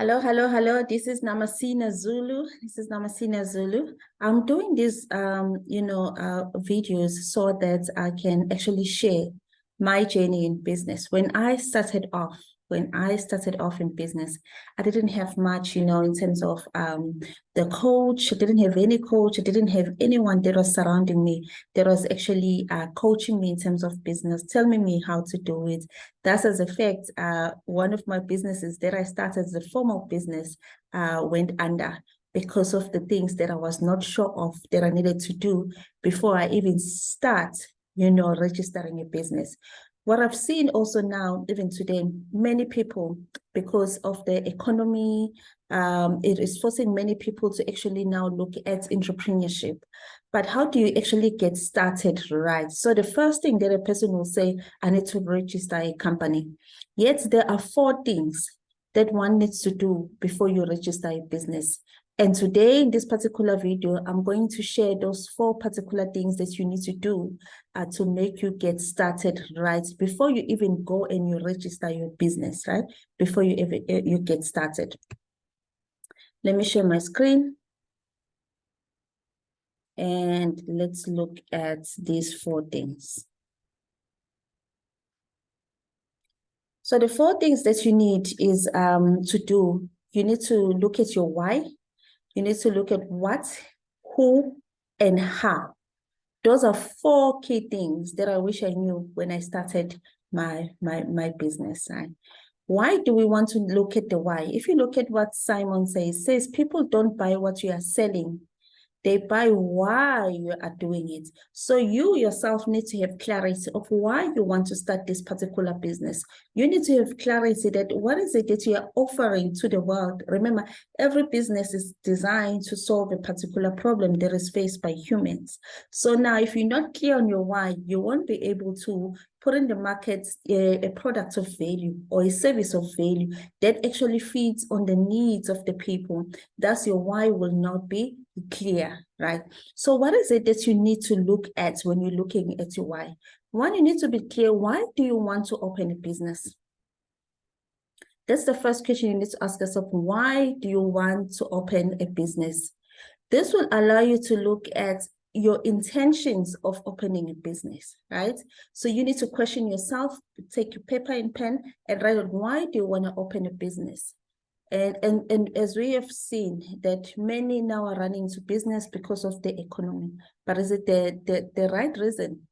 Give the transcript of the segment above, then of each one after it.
Hello, hello, hello. This is Namasina Zulu. I'm doing these, videos so that I can actually share my journey in business. When I started off in business, I didn't have much, in terms of the coach. I didn't have any coach. I didn't have anyone that was surrounding me that was actually coaching me in terms of business, telling me how to do it. Thus, as a fact, one of my businesses that I started as a formal business went under because of the things that I was not sure of that I needed to do before I even start, registering a business. What I've seen also now, even today, many people, because of the economy, it is forcing many people to actually now look at entrepreneurship. But how do you actually get started right? So the first thing that a person will say, I need to register a company. Yet there are 4 things that one needs to do before you register a business. And today in this particular video, I'm going to share those 4 particular things that you need to do to make you get started right before you even go and you register your business, right? Before you get started. Let me share my screen. And let's look at these 4 things. So the 4 things that you need is to do. You need to look at your why. You need to look at what, who, and how. Those are 4 key things that I wish I knew when I started my business. Right? Why do we want to look at the why? If you look at what Simon says people don't buy what you are selling. They buy why you are doing it. So you yourself need to have clarity of why you want to start this particular business. You need to have clarity that what is it that you are offering to the world. Remember, every business is designed to solve a particular problem that is faced by humans. So now if you're not clear on your why, you won't be able to put in the market a product of value or a service of value that actually feeds on the needs of the people. Thus, your why will not be clear, right? So what is it that you need to look at when you're looking at your why? One, you need to be clear, why do you want to open a business? That's the first question you need to ask yourself. Why do you want to open a business? This will allow you to look at your intentions of opening a business, right? So you need to question yourself, take your paper and pen and write out, why do you want to open a business? And as we have seen that many now are running into business because of the economy, but is it the right reason?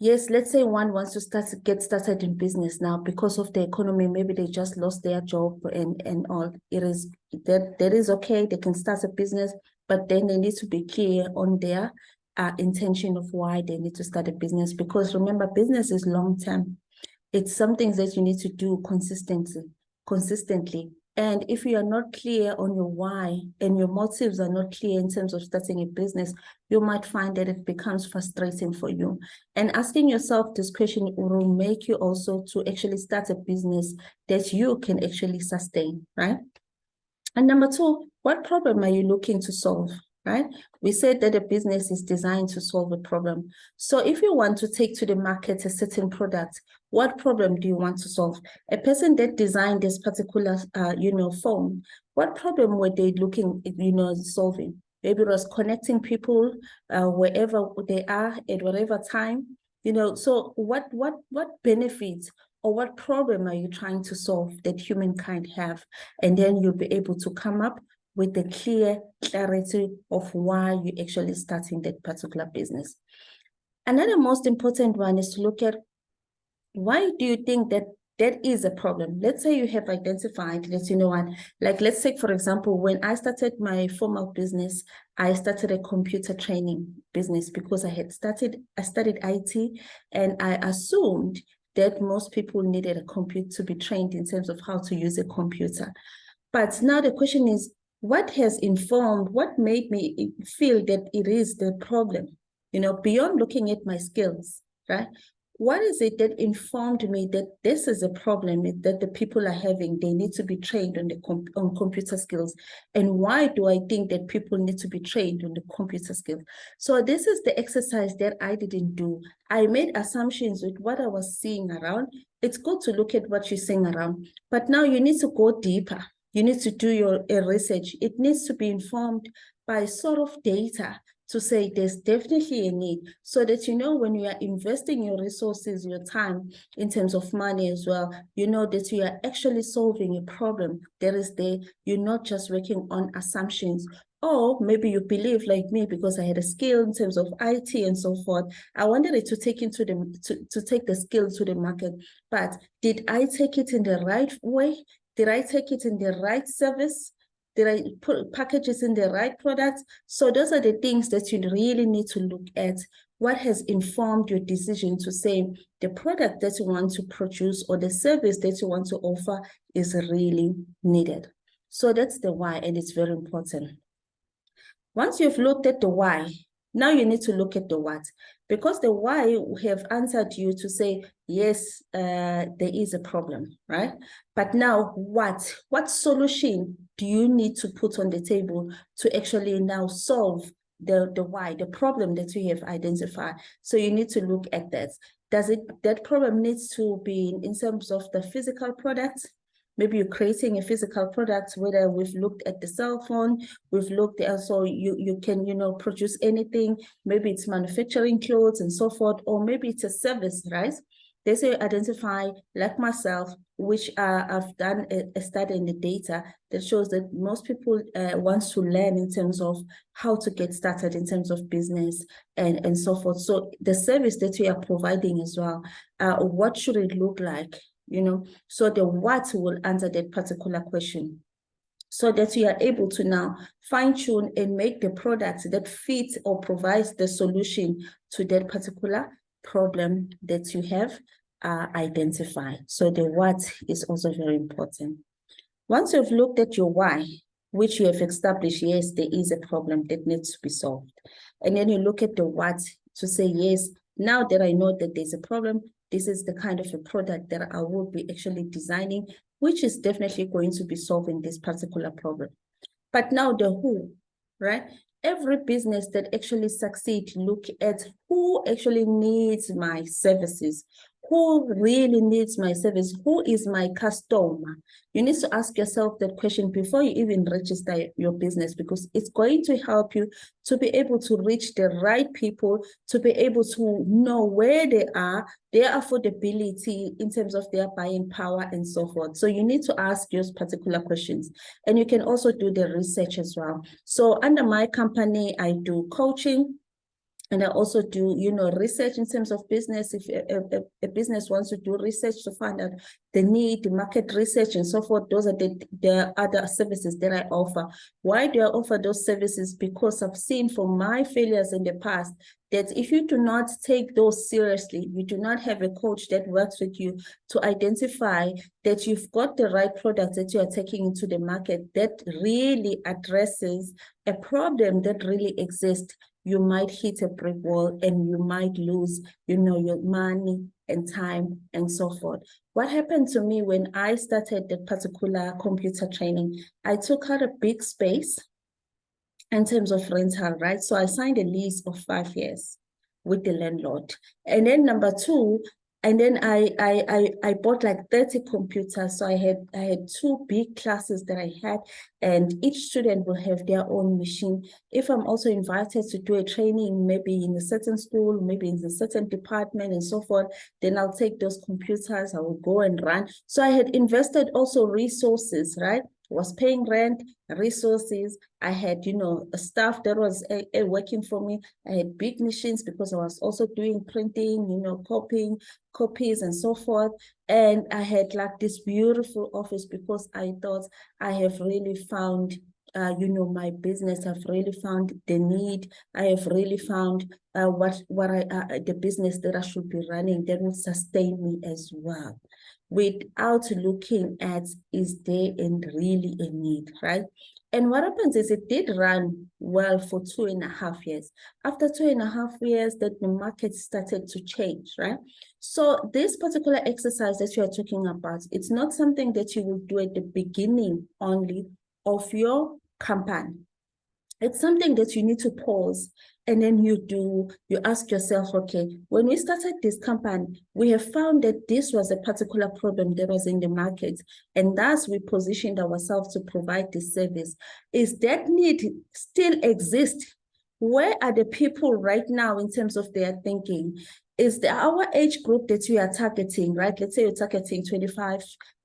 Yes, let's say one wants to get started in business now because of the economy. Maybe they just lost their job and all. That is okay. They can start a business, but then they need to be clear on their intention of why they need to start a business. Because remember, business is long term. It's something that you need to do consistently. And if you are not clear on your why and your motives are not clear in terms of starting a business, you might find that it becomes frustrating for you. And asking yourself this question will make you also to actually start a business that you can actually sustain, right? And number 2, what problem are you looking to solve? Right? We said that a business is designed to solve a problem. So if you want to take to the market a certain product, what problem do you want to solve? A person that designed this particular, phone, what problem were they looking, solving? Maybe it was connecting people wherever they are at whatever time. So what benefits or what problem are you trying to solve that humankind have? And then you'll be able to come up with the clear clarity of why you're actually starting that particular business. Another most important one is to look at, why do you think that is a problem? Let's say you have identified that, like let's take, for example, when I started my formal business, I started a computer training business because I studied IT, and I assumed that most people needed a computer to be trained in terms of how to use a computer. But now the question is, what made me feel that it is the problem? Beyond looking at my skills, right? What is it that informed me that this is a problem that the people are having? They need to be trained on computer skills. And why do I think that people need to be trained on the computer skills? So this is the exercise that I didn't do. I made assumptions with what I was seeing around, it's good to look at what you're seeing around, but now you need to go deeper. You need to do your research. It needs to be informed by sort of data to say there's definitely a need, so that you know when you are investing your resources, your time in terms of money as well, you know that you are actually solving a problem that is there. You're not just working on assumptions. Or maybe you believe like me, because I had a skill in terms of IT and so forth. I wanted it to take to take the skill to the market. But did I take it in the right way? Did I take it in the right service? Did I put packages in the right products? So those are the things that you really need to look at. What has informed your decision to say the product that you want to produce or the service that you want to offer is really needed? So that's the why, and it's very important. Once you've looked at the why, now you need to look at the what, because the why have answered you to say, yes, there is a problem, right? But now what solution do you need to put on the table to actually now solve the why, the problem that you have identified? So you need to look at that. That problem needs to be in terms of the physical product? Maybe you're creating a physical product, whether we've looked at the cell phone, we've looked at, so you can, produce anything. Maybe it's manufacturing clothes and so forth, or maybe it's a service, right? They say identify, like myself, which I've done a study in the data that shows that most people want to learn in terms of how to get started in terms of business and so forth. So the service that we are providing as well, what should it look like? So the what will answer that particular question, so that you are able to now fine-tune and make the product that fits or provides the solution to that particular problem that you have identified. So the what is also very important. Once you've looked at your why, which you have established, yes, there is a problem that needs to be solved. And then you look at the what to say, yes, now that I know that there's a problem, this is the kind of a product that I will be actually designing, which is definitely going to be solving this particular problem. But now the who, right? Every business that actually succeeds, look at who actually needs my services. Who really needs my service? Who is my customer? You need to ask yourself that question before you even register your business, because it's going to help you to be able to reach the right people, to be able to know where they are, their affordability in terms of their buying power and so forth. So you need to ask those particular questions. And you can also do the research as well. So under my company, I do coaching. And I also do, research in terms of business. If a business wants to do research to find out the need, the market research and so forth, those are the other services that I offer. Why do I offer those services? Because I've seen from my failures in the past that if you do not take those seriously, you do not have a coach that works with you to identify that you've got the right product that you are taking into the market that really addresses a problem that really exists, you might hit a brick wall and you might lose, your money and time and so forth. What happened to me when I started that particular computer training, I took out a big space in terms of rental, right? So I signed a lease of 5 years with the landlord. And then number two, and then I bought like 30 computers. So I had 2 big classes that I had, and each student will have their own machine. If I'm also invited to do a training, maybe in a certain school, maybe in a certain department and so forth, then I'll take those computers, I will go and run. So I had invested also resources, right? Was paying rent, resources. I had, a staff that was working for me. I had big machines because I was also doing printing, copying, copies and so forth. And I had like this beautiful office because I thought I have really found my business. I've really found the need. I have really found the business that I should be running that will sustain me as well, without looking at is there really a need, right? And what happens is it did run well for 2.5 years. After 2.5 years, that the market started to change, right? So this particular exercise that you are talking about, it's not something that you will do at the beginning only of your campaign. It's something that you need to pause And then you ask yourself, okay, when we started this company, we have found that this was a particular problem that was in the market. And thus we positioned ourselves to provide this service. Is that need still exist? Where are the people right now in terms of their thinking? Is our age group that we are targeting, right? Let's say you're targeting 25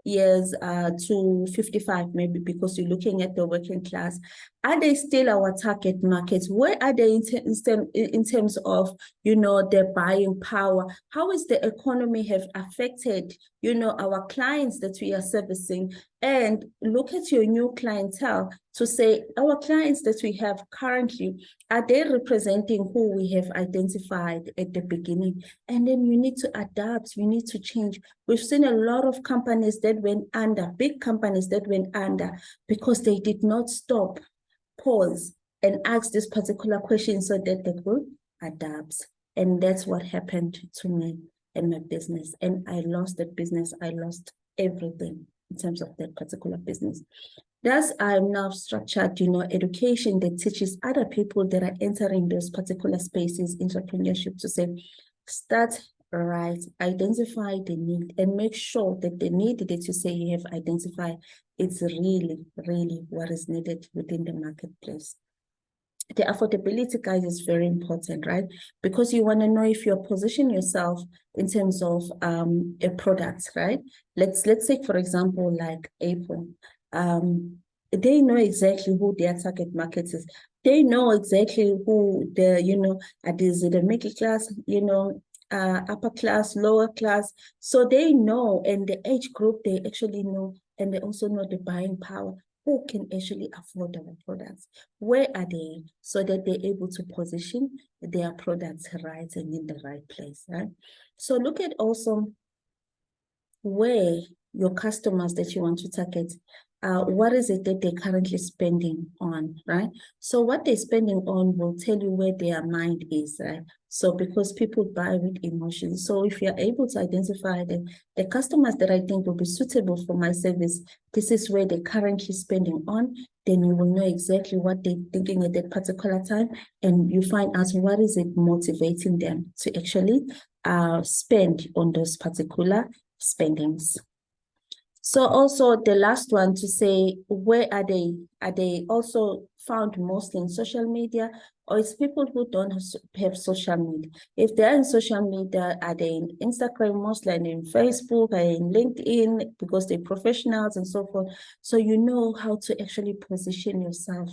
years to 55, maybe, because you're looking at the working class. Are they still our target market? Where are they in terms of, their buying power? How is the economy have affected, our clients that we are servicing? And look at your new clientele to say, our clients that we have currently, are they representing who we have identified at the beginning? And then you need to adapt, you need to change. We've seen a lot of companies that went under, big companies that went under, because they did not stop, pause, and ask this particular question so that the group adapts. And that's what happened to me and my business. And I lost the business. I lost everything in terms of that particular business. Thus, I'm now structured, education that teaches other people that are entering those particular spaces, entrepreneurship, to say, start right, identify the need, and make sure that the need that you say you have identified, it's really, really what is needed within the marketplace. The affordability, guys, is very important, right? Because you want to know if you're positioning yourself in terms of a product, right? Let's take, for example, like Apple. They know exactly who their target market is. They know exactly who is the middle class, upper class, lower class. So they know, and the age group, they actually know, and they also know the buying power. Who can actually afford our products? Where are they? So that they're able to position their products right and in the right place, right? So look at also where your customers that you want to target, what is it that they're currently spending on, right? So what they're spending on will tell you where their mind is, right? So because people buy with emotions. So if you're able to identify the customers that I think will be suitable for my service, this is where they're currently spending on, then you will know exactly what they're thinking at that particular time, and you find out what is it motivating them to actually spend on those particular spendings. So also the last one to say, where are they? Are they also found mostly in social media, or it's people who don't have social media? If they're in social media, are they in Instagram, mostly in Facebook, or in LinkedIn, because they're professionals and so forth? So you know how to actually position yourself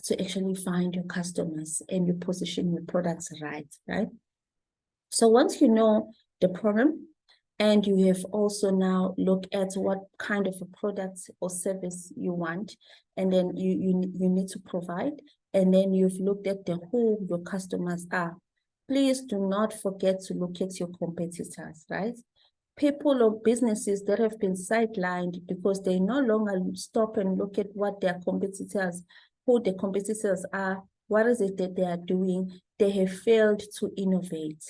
to actually find your customers, and you position your products right? So once you know the problem, and you have also now looked at what kind of a product or service you want, and then you need to provide, and then you've looked at who your customers are. Please do not forget to look at your competitors, right? People or businesses that have been sidelined because they no longer stop and look at what their competitors, who the competitors are, what is it that they are doing. They have failed to innovate.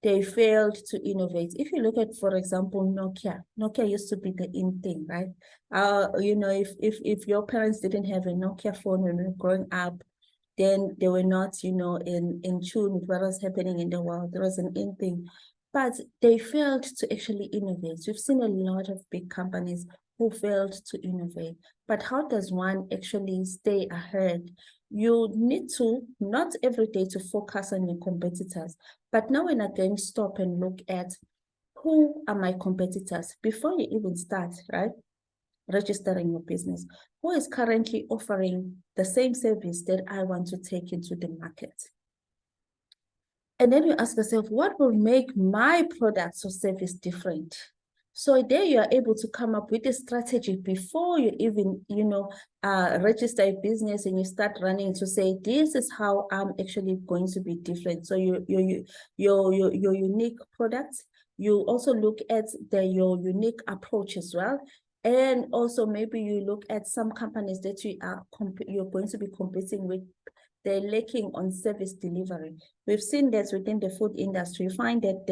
They failed to innovate. If you look at, for example, Nokia used to be the in thing, right? If your parents didn't have a Nokia phone when we were growing up, then they were not, in tune with what was happening in the world. There was an in thing, but they failed to actually innovate. We've seen a lot of big companies who failed to innovate. But how does one actually stay ahead? You need to, not every day to focus on your competitors, but now and again, stop and look at who are my competitors before you even start, right? Registering your business. Who is currently offering the same service that I want to take into the market? And then you ask yourself, what will make my products or service different? So there you are able to come up with a strategy before you even, register a business and you start running, to say, this is how I'm actually going to be different. So your unique products, you also look at your unique approach as well. And also maybe you look at some companies that you're going to be competing with. They're lacking on service delivery. We've seen that within the food industry. You find that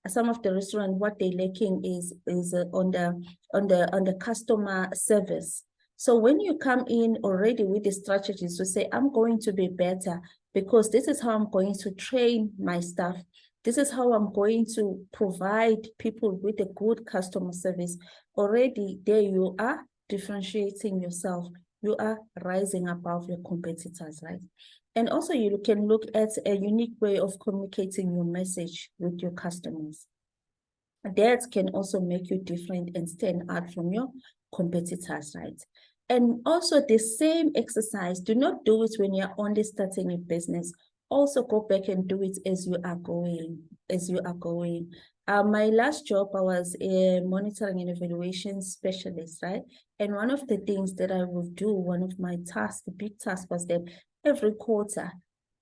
some of the restaurant, what they're lacking is on the customer service. So when you come in already with the strategies to say, I'm going to be better because this is how I'm going to train my staff. This is how I'm going to provide people with a good customer service. Already there you are differentiating yourself. You are rising above your competitors, right? And also you can look at a unique way of communicating your message with your customers. That can also make you different and stand out from your competitors, right? And also the same exercise, do not do it when you're only starting a business. Also go back and do it as you are going, my last job, I was a monitoring and evaluation specialist, right? And one of the things that I would do, one of my tasks, the big task was that every quarter,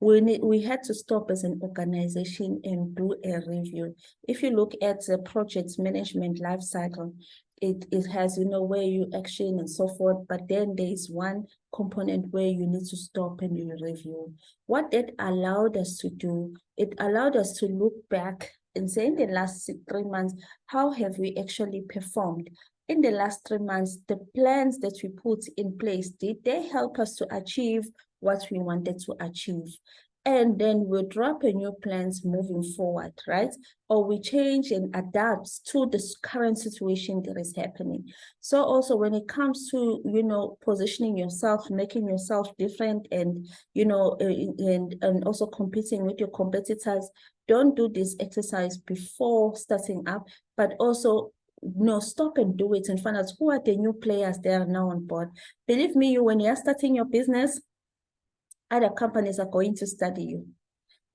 we had to stop as an organization and do a review. If you look at the project management life cycle, it has, where you action and so forth, but then there's one component where you need to stop and you review. What that allowed us to do, it allowed us to look back and say, in the last 3 months, how have we actually performed? In the last 3 months, the plans that we put in place, did they help us to achieve what we wanted to achieve? And then we'll drop a new plans moving forward, right? Or we change and adapt to the current situation that is happening. So also when it comes to, positioning yourself, making yourself different and, and also competing with your competitors, don't do this exercise before starting up, but also stop and do it and find out who are the new players that are now on board. Believe me, when you're starting your business, other companies are going to study you.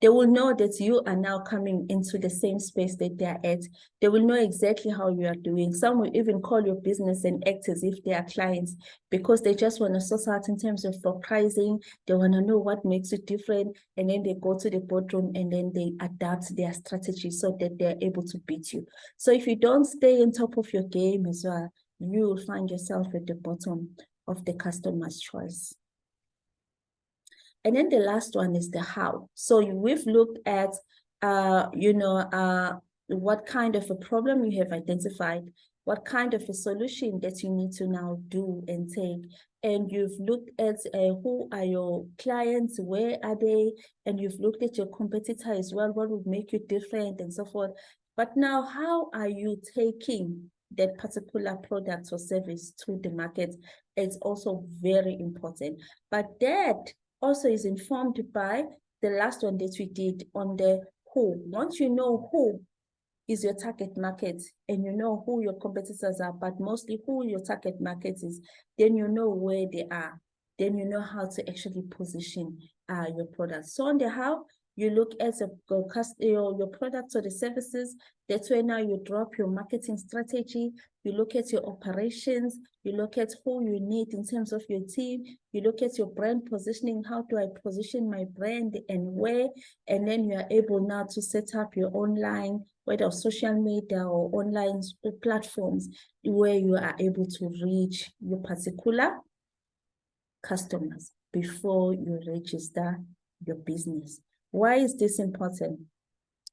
They will know that you are now coming into the same space that they are at. They will know exactly how you are doing. Some will even call your business and act as if they are clients because they just want to source out in terms of pricing. They want to know what makes it different. And then they go to the boardroom and then they adapt their strategy so that they're able to beat you. So if you don't stay on top of your game as well, you will find yourself at the bottom of the customer's choice. And then the last one is the how. So we've looked at, what kind of a problem you have identified, what kind of a solution that you need to now do and take. And you've looked at who are your clients, where are they? And you've looked at your competitor as well, what would make you different and so forth. But now, how are you taking that particular product or service to the market? It's also very important. But that also is informed by the last one that we did on the who. Once you know who is your target market and you know who your competitors are, but mostly who your target market is, then you know where they are. Then you know how to actually position your products. So on the how, you look at your products or the services. That's where now you drop your marketing strategy. You look at your operations. You look at who you need in terms of your team. You look at your brand positioning. How do I position my brand and where? And then you are able now to set up your online, whether social media or online platforms, where you are able to reach your particular customers before you register your business. Why is this important?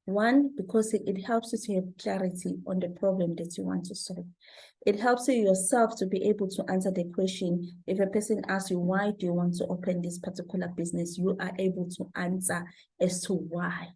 One, because it helps you to have clarity on the problem that you want to solve. It helps you yourself to be able to answer the question. If a person asks you, why do you want to open this particular business? You are able to answer as to why.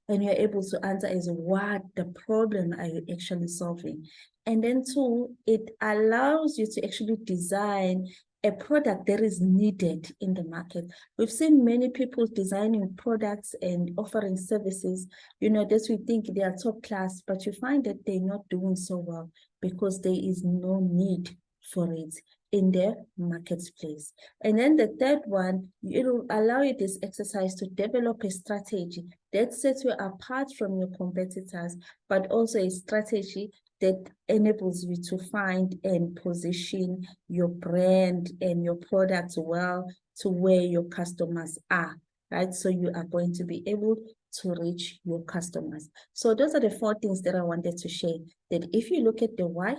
And you're able to answer as what the problem are you actually solving. And then two, it allows you to actually design a product that is needed in the market. We've seen many people designing products and offering services, that we think they are top class, but you find that they're not doing so well because there is no need for it in the marketplace. And then the third one, it will allow you this exercise to develop a strategy that sets you apart from your competitors, but also a strategy that enables you to find and position your brand and your products well to where your customers are, right? So you are going to be able to reach your customers. So those are the 4 things that I wanted to share, that if you look at the why,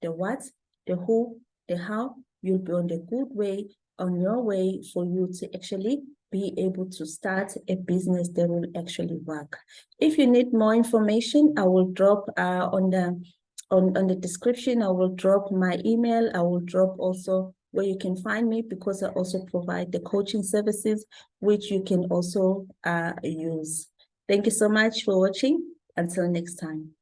the what, the who, the how, you'll be on the good way, on your way for you to actually be able to start a business that will actually work. If you need more information, I will drop on the description, I will drop my email. I will drop also where you can find me, because I also provide the coaching services, which you can also use. Thank you so much for watching. Until next time.